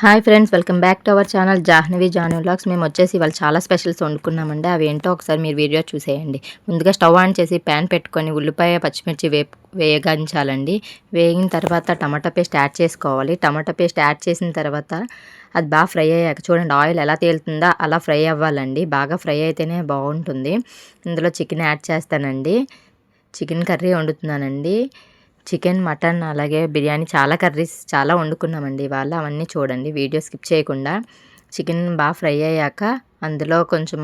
Hi friends, welcome back to our channel Jahnavi vlogs. మేము వచ్చేసి ఇవాళ చాలా స్పెషల్స్ వండుకున్నామండి. అవి ఏంటో ఒకసారి మీరు వీడియో చూసేయండి. ముందుగా స్టవ్ ఆన్ చేసి ప్యాన్ పెట్టుకొని ఉల్లిపాయ పచ్చిమిర్చి వేగించాలండి. వేగిన తర్వాత టమాటా పేస్ట్ యాడ్ చేసుకోవాలి. టమాటా పేస్ట్ యాడ్ చేసిన తర్వాత అది బాగా ఫ్రై అయ్యాక చూడండి, ఆయిల్ ఎలా తేలుతుందో అలా ఫ్రై అవ్వాలండి. బాగా ఫ్రై అయితేనే బాగుంటుంది. ఇందులో చికెన్ యాడ్ చేస్తానండి. చికెన్ కర్రీ వండుతున్నానండి. చికెన్, మటన్ అలాగే బిర్యానీ చాలా కర్రీస్ చాలా వండుకున్నామండి ఇవాళ. అవన్నీ చూడండి, వీడియో స్కిప్ చేయకుండా. చికెన్ బాగా ఫ్రై అయ్యాక అందులో కొంచెం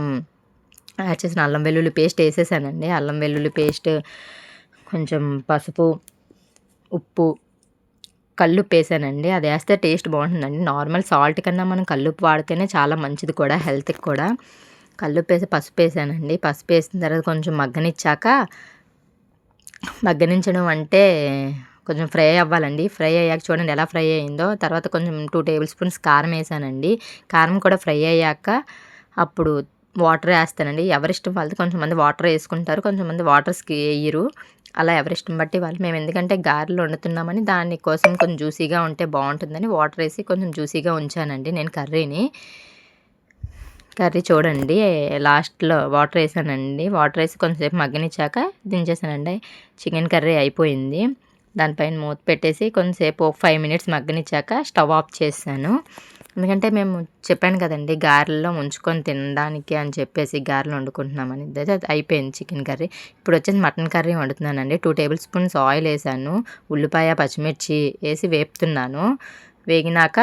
యాడ్ చేసిన అల్లం వెల్లుల్లి పేస్ట్ వేసేసానండి. అల్లం వెల్లుల్లి పేస్ట్, కొంచెం పసుపు, ఉప్పు, కల్లుప్పు వేసానండి. అది వేస్తే టేస్ట్ బాగుంటుందండి. నార్మల్ సాల్ట్ కన్నా మనం కల్లుప్పు వాడితేనే చాలా మంచిది కూడా, హెల్త్కి కూడా. కల్లుప్పు వేసి పసుపు వేసానండి. పసుపు వేసిన తర్వాత కొంచెం మగ్గనించడం అంటే కొంచెం ఫ్రై అవ్వాలండి. ఫ్రై అయ్యాక చూడండి ఎలా ఫ్రై అయిందో. తర్వాత కొంచెం 2 టేబుల్ స్పూన్స్ కారం వేసానండి. కారం కూడా ఫ్రై అయ్యాక అప్పుడు వాటర్ వేస్తానండి. ఎవరిష్టం వాళ్ళది. కొంచెంమంది వాటర్ వేసుకుంటారు, కొంచెంమంది వాటర్స్కి వేయరు. అలా ఎవరిష్టం బట్టి వాళ్ళు. మేము ఎందుకంటే గారెలు వండుతున్నామని దానికోసం కొంచెం జ్యూసీగా ఉంటే బాగుంటుందని వాటర్ వేసి కొంచెం జ్యూసీగా ఉంచానండి నేను కర్రీ చూడండి. లాస్ట్‌లో వాటర్ వేసానండి. వాటర్ వేసి కొంచెంసేపు మగ్గనిచ్చాక దించేసానండి. చికెన్ కర్రీ అయిపోయింది. దానిపైన మూత పెట్టేసి కొంచెంసేపు ఒక 5 మినిట్స్ మగ్గనిచ్చాక స్టవ్ ఆఫ్ చేశాను. ఎందుకంటే మేము చెప్పాను కదండీ, గారెల్లో ముంచుకొని తినడానికి అని చెప్పేసి గారెలు వండుకుంటున్నామని. ఇదైతే అయిపోయింది చికెన్ కర్రీ. ఇప్పుడు వచ్చేసి మటన్ కర్రీ వండుతున్నానండి. 2 టేబుల్ స్పూన్స్ ఆయిల్ వేసాను. ఉల్లిపాయ, పచ్చిమిర్చి వేసి వేపుతున్నాను. వేగినాక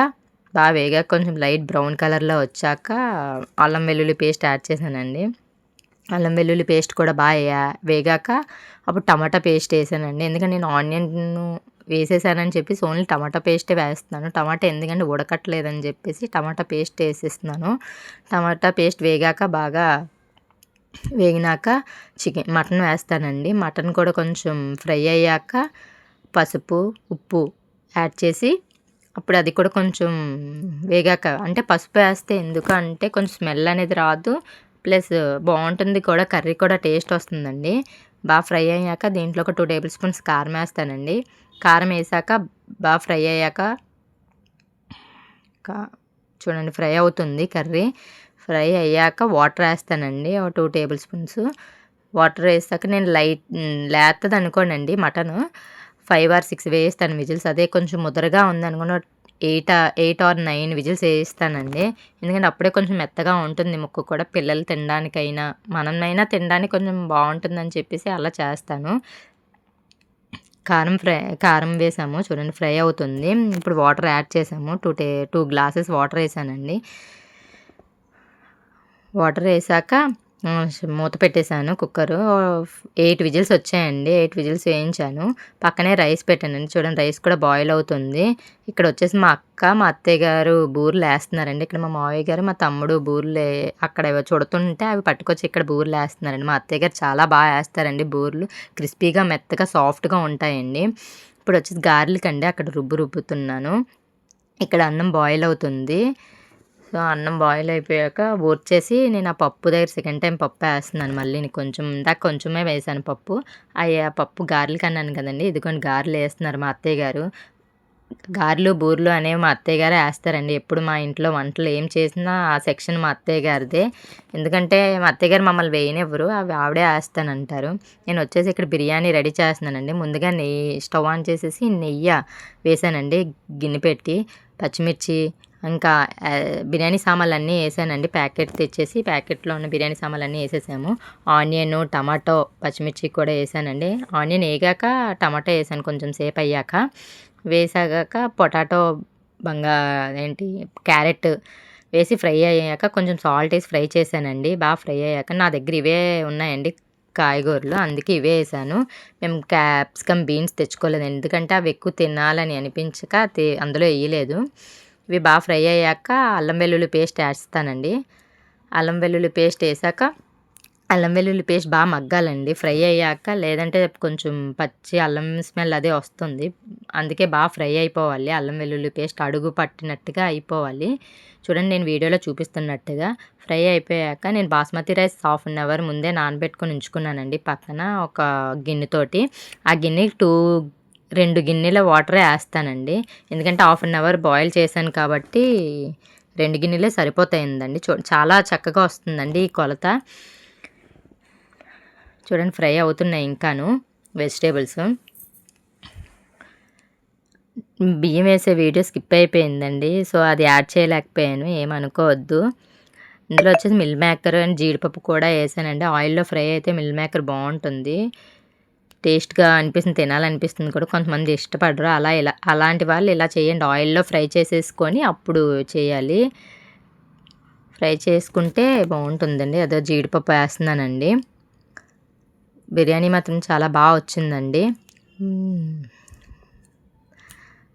బాగా వేగాక కొంచెం లైట్ బ్రౌన్ కలర్‌లో వచ్చాక అల్లం వెల్లుల్లి పేస్ట్ యాడ్ చేశానండి. అల్లం వెల్లుల్లి పేస్ట్ కూడా బాగా వేగాక అప్పుడు టమాటా పేస్ట్ వేసానండి. ఎందుకంటే నేను ఆనియన్ను వేసేసానని చెప్పేసి ఓన్లీ టమాటా పేస్టే వేస్తున్నాను. టమాటా ఎందుకంటే ఉడకట్లేదని చెప్పేసి టమాటా పేస్ట్ వేసేస్తున్నాను. టమాటా పేస్ట్ వేగాక బాగా వేగినాక మటన్ వేస్తానండి. మటన్ కూడా కొంచెం ఫ్రై అయ్యాక పసుపు, ఉప్పు యాడ్ చేసి అప్పుడు అది కూడా కొంచెం వేగాక, అంటే పసుపు వేస్తే ఎందుకు అంటే కొంచెం స్మెల్ అనేది రాదు, ప్లస్ బాగుంటుంది కూడా, కర్రీ కూడా టేస్ట్ వస్తుందండి. బాగా ఫ్రై అయ్యాక దీంట్లో ఒక 2 టేబుల్ స్పూన్స్ కారం వేస్తానండి. కారం వేసాక బాగా ఫ్రై అయ్యాక చూడండి ఫ్రై అవుతుంది కర్రీ. ఫ్రై అయ్యాక వాటర్ వేస్తానండి. ఒక 2 టేబుల్ స్పూన్స్ వాటర్ వేసాక నేను లేతది అనుకోనండి మటను. 5 ఆర్ 6 వేయిస్తాను విజిల్స్. అదే కొంచెం ముదరగా ఉందనుకున్న 8 ఆర్ 9 విజిల్స్ వేయిస్తానండి. ఎందుకంటే అప్పుడే కొంచెం మెత్తగా ఉంటుంది ముక్క కూడా. పిల్లలు తినడానికైనా మనమైనా తినడానికి కొంచెం బాగుంటుందని చెప్పేసి అలా చేస్తాను. కారం వేసాము చూడండి, ఫ్రై అవుతుంది. ఇప్పుడు వాటర్ యాడ్ చేసాము. 2 గ్లాసెస్ వాటర్ వేసానండి. వాటర్ వేసాక మూత పెట్టేశాను. కుక్కరు 8 విజిల్స్ వచ్చాయండి. 8 విజిల్స్ వేయించాను. పక్కనే రైస్ పెట్టానండి. చూడండి రైస్ కూడా బాయిల్ అవుతుంది. ఇక్కడ వచ్చేసి మా అక్క, మా అత్తయ్య గారు బూరెలు వేస్తున్నారండి. ఇక్కడ మా మావయ్య గారు, మా తమ్ముడు బూరెలు అక్కడ చుడుతుంటే అవి పట్టుకొచ్చి ఇక్కడ బూరెలు వేస్తున్నారండి. మా అత్తయ్య గారు చాలా బాగా వేస్తారండి బూరెలు. క్రిస్పీగా, మెత్తగా, సాఫ్ట్గా ఉంటాయండి. ఇప్పుడు వచ్చేసి గారెలకండి అక్కడ రుబ్బుతున్నాను. ఇక్కడ అన్నం బాయిల్ అవుతుంది. సో అన్నం బాయిల్ అయిపోయాక వచ్చేసి నేను ఆ పప్పు దగ్గర సెకండ్ టైం పప్పు వేస్తున్నాను. మళ్ళీ కొంచెం ఇందాక కొంచెమే వేసాను పప్పు. ఆ పప్పు గారెలకి అన్నాను కదండి, ఇదిగోండి గారెలు వేస్తున్నారు మా అత్తయ్య గారు. గారెలు, బూరెలు అనేవి మా అత్తయ్య గారే వేస్తారండి. ఎప్పుడు మా ఇంట్లో వంటలు ఏం చేసినా ఆ సెక్షన్ మా అత్తయ్య గారిదే. ఎందుకంటే మా అత్తయ్య గారు మమ్మల్ని వేయనివ్వరు, అవి ఆవిడే వేస్తానంటారు. నేను వచ్చేసి ఇక్కడ బిర్యానీ రెడీ చేస్తున్నానండి. ముందుగా స్టవ్ ఆన్ చేసేసి నెయ్యి వేసానండి. గిన్నె పెట్టి పచ్చిమిర్చి ఇంకా బిర్యానీ సామాన్లు అన్నీ వేసానండి. ప్యాకెట్ తెచ్చేసి ప్యాకెట్లో ఉన్న బిర్యానీ సామాన్లు అన్నీ వేసేసాము. ఆనియన్, టమాటో, పచ్చిమిర్చి కూడా వేసానండి. ఆనియన్ వేగాక టమాటో వేసాను కొంచెం సేపు అయ్యాక. వేసాక పొటాటో క్యారెట్ వేసి ఫ్రై అయ్యాక కొంచెం సాల్ట్ వేసి ఫ్రై చేశానండి. బాగా ఫ్రై అయ్యాక నా దగ్గర ఇవే ఉన్నాయండి కాయగూరలు, అందుకే ఇవే వేసాను. మేము క్యాప్సికమ్, బీన్స్ తెచ్చుకోలేదు ఎందుకంటే అవి ఎక్కువ తినాలని అనిపించక అందులో వేయలేదు. ఇవి బాగా ఫ్రై అయ్యాక అల్లం వెల్లుల్లి పేస్ట్ వేస్తానండి. అల్లం వెల్లుల్లి పేస్ట్ వేసాక అల్లం వెల్లుల్లి పేస్ట్ బాగా మగ్గాలండి ఫ్రై అయ్యాక, లేదంటే కొంచెం పచ్చి అల్లం స్మెల్ అదే వస్తుంది. అందుకే బాగా ఫ్రై అయిపోవాలి. అల్లం వెల్లుల్లి పేస్ట్ అడుగు పట్టినట్టుగా అయిపోవాలి. చూడండి నేను వీడియోలో చూపిస్తున్నట్టుగా ఫ్రై అయిపోయాక నేను basmati rice half an hour ముందే నానబెట్టుకొని ఉంచుకున్నానండి పక్కన ఒక గిన్నెతోటి. ఆ గిన్నెకి 2 2 గిన్నెల వాటరే ఏస్తానండి. ఎందుకంటే హాఫ్ అన్ అవర్ బాయిల్ చేశాను కాబట్టి 2 గిన్నెలే సరిపోతాయిందండి. చాలా చక్కగా వస్తుందండి ఈ కొలత. చూడండి ఫ్రై అవుతున్నాయి ఇంకాను వెజిటేబుల్స్. బియ్యం వేసే వీడియో స్కిప్ అయిపోయిందండి. సో అది యాడ్ చేయలేకపోయాను, ఏమనుకోవద్దు. ఇందులో వచ్చేసి మిల్ మేకర్ అండ్ జీడిపప్పు కూడా వేసానండి. ఆయిల్‌లో ఫ్రై అయితే మిల్ మేకర్ బావుంటుంది. టేస్ట్‌గా అనిపిస్తుంది, తినాలనిపిస్తుంది కూడా. కొంతమంది ఇష్టపడరు. అలాంటి వాళ్ళు ఇలా చేయండి. ఆయిల్‌లో ఫ్రై చేసేసుకొని అప్పుడు చేయాలి. ఫ్రై చేసుకుంటే బావుంటుందండి. అదో జీడిపప్పు వేస్తున్నానండి. బిర్యానీ మాత్రం చాలా వచ్చిందండి.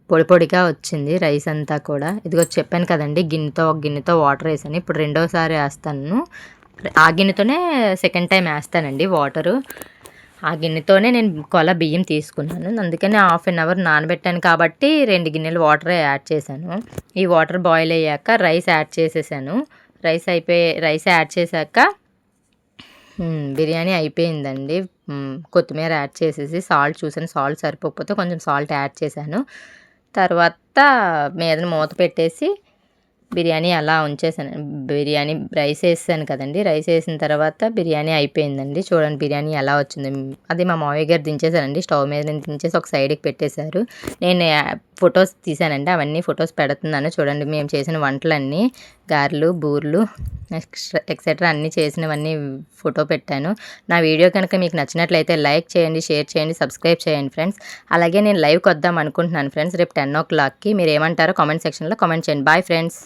పొడి పొడిగా వచ్చింది రైస్ అంతా కూడా. ఇదిగో చెప్పాను కదండీ, ఒక గిన్నెతో వాటర్ వేసాను. ఇప్పుడు రెండోసారి వేస్తాను. ఆ గిన్నెతోనే సెకండ్ టైం వేస్తానండి వాటరు. ఆ గిన్నెతోనే నేను బియ్యం తీసుకున్నాను. అందుకని హాఫ్ అన్ అవర్ నానబెట్టాను కాబట్టి 2 గిన్నెలు వాటరే యాడ్ చేశాను. ఈ వాటర్ బాయిల్ అయ్యాక రైస్ యాడ్ చేసేసాను. రైస్ యాడ్ చేశాక బిర్యానీ అయిపోయిందండి. కొత్తిమీర యాడ్ చేసేసి సాల్ట్ చూసాను, సాల్ట్ సరిపోకపోతే కొంచెం సాల్ట్ యాడ్ చేశాను. తర్వాత మీదన మూత పెట్టేసి బిర్యానీ అలా ఉంచేసాను. బిర్యానీ రైస్ వేసాను కదండీ, రైస్ వేసిన తర్వాత బిర్యానీ అయిపోయిందండి. చూడండి బిర్యానీ ఎలా వచ్చింది. అది మా మావయ్య గారు దించేసారండి. స్టవ్ మీద నుంచి దించేసి ఒక సైడ్కి పెట్టేశారు. నేను ఫొటోస్ తీసానండి, అవన్నీ ఫొటోస్ పెడుతున్నాను. చూడండి మేము చేసిన వంటలన్నీ, గారెలు, బూర్లు, ఎక్సెట్రా అన్నీ చేసినవన్నీ ఫోటో పెట్టాను. నా వీడియో కనుక మీకు నచ్చినట్లయితే లైక్ చేయండి, షేర్ చేయండి, సబ్స్క్రైబ్ చేయండి ఫ్రెండ్స్. అలాగే నేను లైవ్కి వద్దాం అనుకుంటున్నాను ఫ్రెండ్స్ రేపు 10 o'clockకి. మీరు ఏమంటారో కామెంట్ సెక్షన్లో కామెంట్ చేయండి. Bye friends.